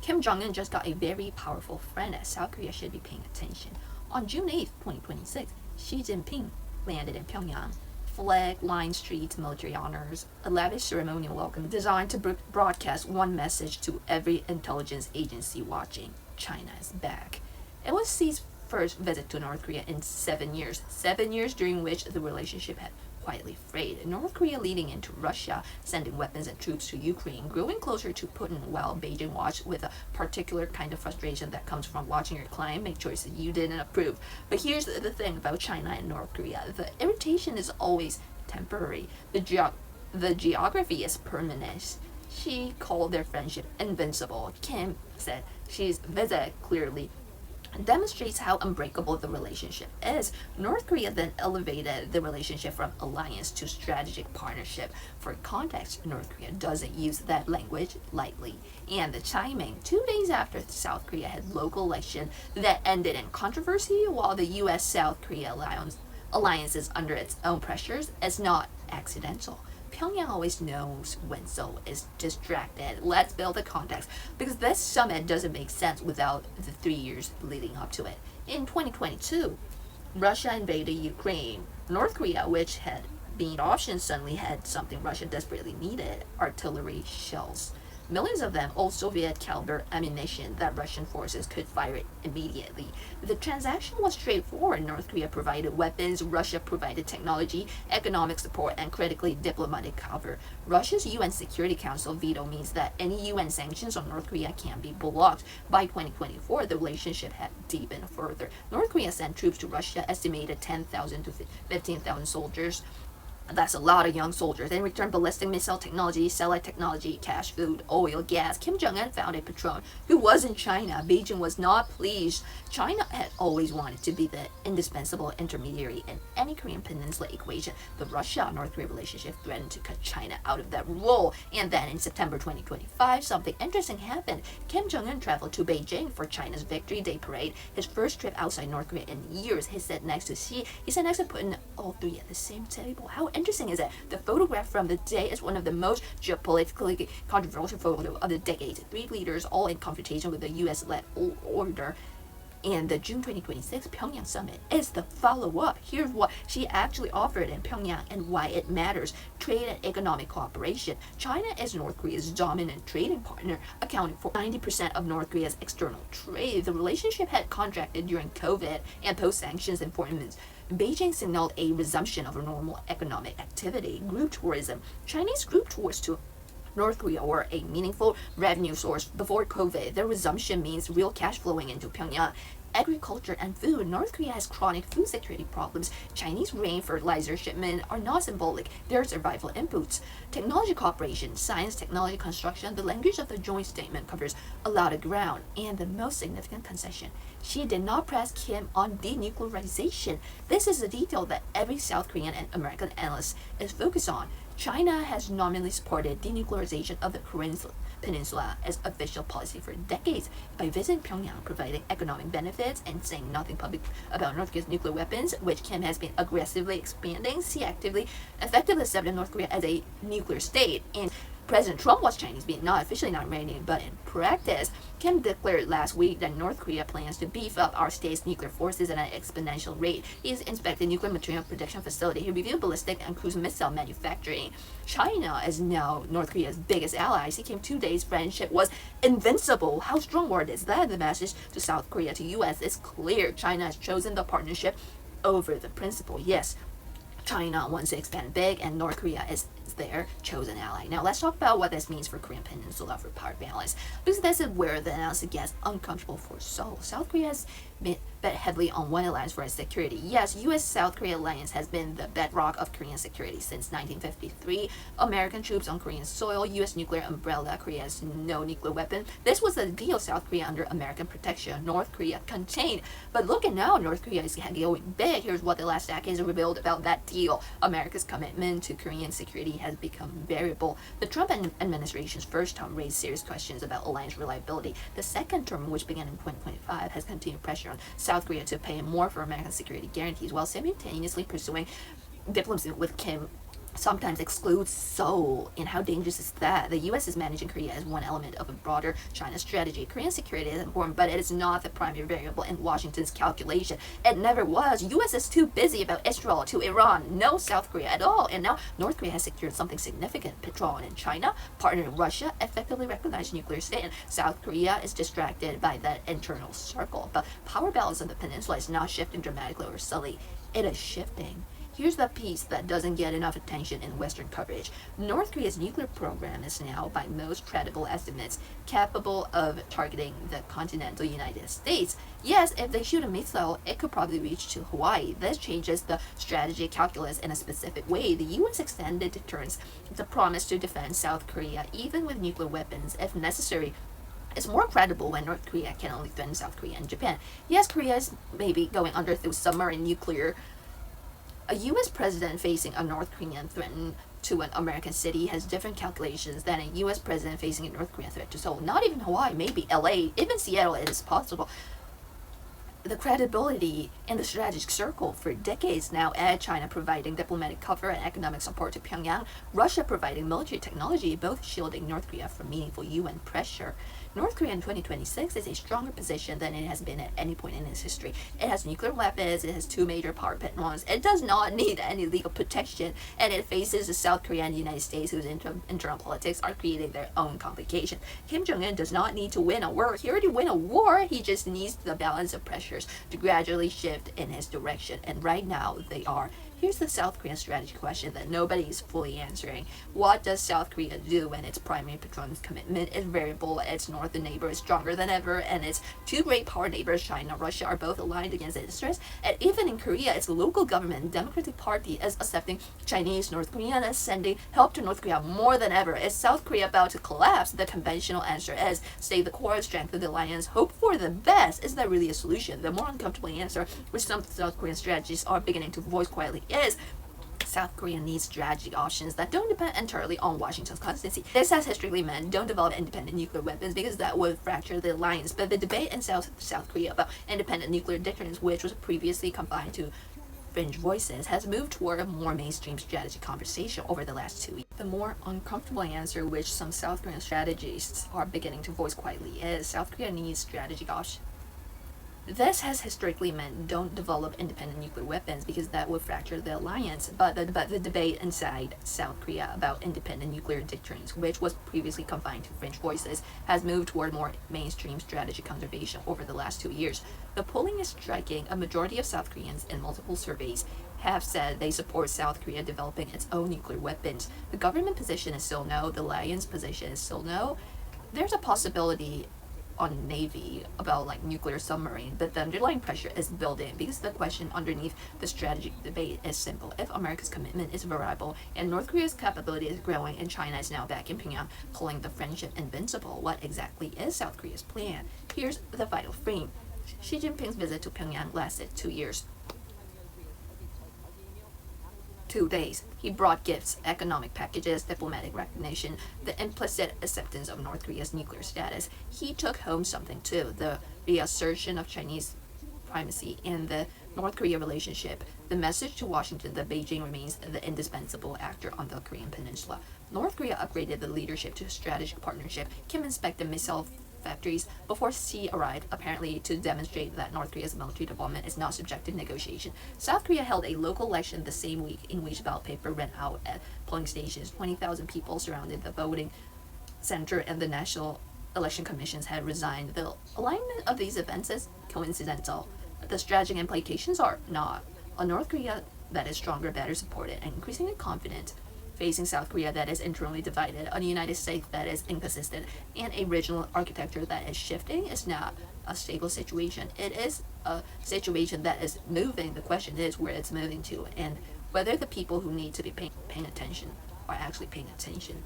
Kim Jong-un just got a very powerful friend as South Korea should be paying attention. On June 8, 2026, Xi Jinping landed in Pyongyang. Flag-lined streets, military honors, a lavish ceremonial welcome designed to broadcast one message to every intelligence agency watching: China is back. It was Xi's first visit to North Korea in 7 years, 7 years during which the relationship had quietly frayed. North Korea leading into Russia, sending weapons and troops to Ukraine, growing closer to Putin while Beijing watched with a particular kind of frustration that comes from watching your client make choices you didn't approve. But here's the thing about China and North Korea. The irritation is always temporary. The geography is permanent. She called their friendship invincible. Kim said Xi's visit clearly demonstrates how unbreakable the relationship is. North Korea then elevated the relationship from alliance to strategic partnership. For context, North Korea doesn't use that language lightly. And the timing, 2 days after South Korea had local election that ended in controversy, while the U.S.-South Korea alliance is under its own pressures, is not accidental. Pyongyang always knows when Seoul is distracted. Let's build the context, because this summit doesn't make sense without the 3 years leading up to it. In 2022, Russia invaded Ukraine. North Korea, which had been options, suddenly had something Russia desperately needed: artillery shells. Millions of them, all Soviet caliber ammunition that Russian forces could fire immediately. The transaction was straightforward. North Korea provided weapons, Russia provided technology, economic support, and critically diplomatic cover. Russia's UN Security Council veto means that any UN sanctions on North Korea can be blocked. By 2024, the relationship had deepened further. North Korea sent troops to Russia, estimated 10,000 to 15,000 soldiers. That's a lot of young soldiers. In return, ballistic missile technology, satellite technology, cash, food, oil, gas. Kim Jong-un found a patron who was in China. Beijing was not pleased. China had always wanted to be the indispensable intermediary in any Korean Peninsula equation. The Russia-North Korea relationship threatened to cut China out of that role. And then in September 2025, something interesting happened. Kim Jong-un traveled to Beijing for China's Victory Day parade, his first trip outside North Korea in years. He sat next to Xi. He sat next to Putin, all three at the same table. How interesting is it? The photograph from the day is one of the most geopolitically controversial photos of the decade. Three leaders all in confrontation with the U.S.-led order. And the June 2026 Pyongyang summit is the follow-up. Here's what she actually offered in Pyongyang and why it matters: trade and economic cooperation. China is North Korea's dominant trading partner, accounting for 90% of North Korea's external trade. The relationship had contracted during COVID and post-sanctions enforcement. Beijing signaled a resumption of a normal economic activity. Group tourism. Chinese group tours to North Korea were a meaningful revenue source before COVID. Their resumption means real cash flowing into Pyongyang. Agriculture and food. North Korea has chronic food security problems. Chinese grain fertilizer shipments are not symbolic, they're survival inputs. Technology cooperation, science, technology, construction. The language of the joint statement covers a lot of ground. And the most significant concession: she did not press Kim on denuclearization. This is a detail that every South Korean and American analyst is focused on. China has nominally supported denuclearization of the Korean Peninsula as official policy for decades by visiting Pyongyang, providing economic benefits, and saying nothing public about North Korea's nuclear weapons, which Kim has been aggressively expanding. She effectively accepted North Korea as a nuclear state. And President Trump was Chinese, being not officially inaugurated, but in practice, Kim declared last week that North Korea plans to beef up our state's nuclear forces at an exponential rate. He's inspected nuclear material production facility. He reviewed ballistic and cruise missile manufacturing. China is now North Korea's biggest ally. He came 2 days. Friendship was invincible. How strong word is that? The message to South Korea, to U.S. is clear. China has chosen the partnership over the principle. Yes, China wants to expand big, and North Korea is their chosen ally. Now let's talk about what this means for Korean Peninsula for power balance, because this is where the analysis gets uncomfortable for Seoul. South Korea has been bet heavily on one alliance for its security. Yes, U.S.-South Korea alliance has been the bedrock of Korean security since 1953. American troops on Korean soil, U.S. nuclear umbrella, Korea has no nuclear weapon. This was the deal: South Korea under American protection, North Korea contained. But look at now, North Korea is going big. Here's what the last decade has revealed about that deal: America's commitment to Korean security has become variable. The Trump administration's first term raised serious questions about alliance reliability. The second term, which began in 2025, has continued pressure on South Korea to pay more for American security guarantees while simultaneously pursuing diplomacy with Kim sometimes excludes Seoul. And how dangerous is that? The US is managing Korea as one element of a broader China strategy. Korean security is important, but it is not the primary variable in Washington's calculation. It never was. US is too busy about Israel to Iran, no South Korea at all. And now North Korea has secured something significant, petrol, and China, partnering Russia, effectively recognized nuclear state, and South Korea is distracted by that internal circle. But power balance on the peninsula is not shifting dramatically or subtly. It is shifting. Here's the piece that doesn't get enough attention in Western coverage. North Korea's nuclear program is now, by most credible estimates, capable of targeting the continental United States. Yes, if they shoot a missile, it could probably reach to Hawaii. This changes the strategy calculus in a specific way. The US extended deterrence, the promise to defend South Korea, even with nuclear weapons, if necessary. It's more credible when North Korea can only threaten South Korea and Japan. Yes, Korea is maybe going under through submarine nuclear. A US president facing a North Korean threat to an American city has different calculations than a US president facing a North Korean threat to Seoul. Not even Hawaii, maybe LA, even Seattle is possible. The credibility in the strategic circle for decades now add China providing diplomatic cover and economic support to Pyongyang, Russia providing military technology, both shielding North Korea from meaningful UN pressure. North Korea in 2026 is a stronger position than it has been at any point in its history. It has nuclear weapons, it has two major power plant, it does not need any legal protection, and it faces the South Korea and the United States, whose internal politics are creating their own complications. Kim Jong-un does not need to win a war. He already win a war. He just needs the balance of pressures to gradually shift in his direction, and right now they are. Here's the South Korean strategy question that nobody is fully answering. What does South Korea do when its primary patron's commitment is variable, its northern neighbor is stronger than ever, and its two great power neighbors, China and Russia, are both aligned against its interests? And even in Korea, its local government and Democratic Party is accepting Chinese North Korean and sending help to North Korea more than ever. Is South Korea about to collapse? The conventional answer is stay the course, strengthen the alliance, hope for the best. Is that really a solution? The more uncomfortable answer, which some South Korean strategists are beginning to voice quietly, is South Korea needs strategic options that don't depend entirely on Washington's constancy. This has historically meant don't develop independent nuclear weapons because that would fracture the alliance. But the debate in South Korea about independent nuclear deterrence, which was previously confined to fringe voices, has moved toward a more mainstream strategy conversation over the last 2 years. The more uncomfortable answer, which some South Korean strategists are beginning to voice quietly, is South Korea needs strategic options. This has historically meant don't develop independent nuclear weapons because that would fracture the alliance. But the debate inside South Korea about independent nuclear deterrence, which was previously confined to fringe voices, has moved toward more mainstream strategy conservation over the last 2 years. The polling is striking. A majority of South Koreans in multiple surveys have said they support South Korea developing its own nuclear weapons. The government position is still no. The alliance position is still no. There's a possibility on Navy about like nuclear submarine, but the underlying pressure is building because the question underneath the strategic debate is simple. If America's commitment is variable and North Korea's capability is growing and China is now back in Pyongyang calling the friendship invincible, what exactly is South Korea's plan? Here's the vital frame. Xi Jinping's visit to Pyongyang lasted 2 years. 2 days. He brought gifts, economic packages, diplomatic recognition, the implicit acceptance of North Korea's nuclear status. He took home something too, the reassertion of Chinese primacy in the North Korea relationship, the message to Washington that Beijing remains the indispensable actor on the Korean peninsula. North Korea upgraded the leadership to a strategic partnership. Kim inspected missile factories before Xi arrived, apparently to demonstrate that North Korea's military development is not subject to negotiation. South Korea held a local election the same week in which ballot paper ran out at polling stations. 20,000 people surrounded the voting center and the National Election Commissions had resigned. The alignment of these events is coincidental. The strategic implications are not. A North Korea that is stronger, better supported, and increasingly confident, facing South Korea that is internally divided, a United States that is inconsistent, and a regional architecture that is shifting is not a stable situation. It is a situation that is moving. The question is where it's moving to and whether the people who need to be paying attention are actually paying attention.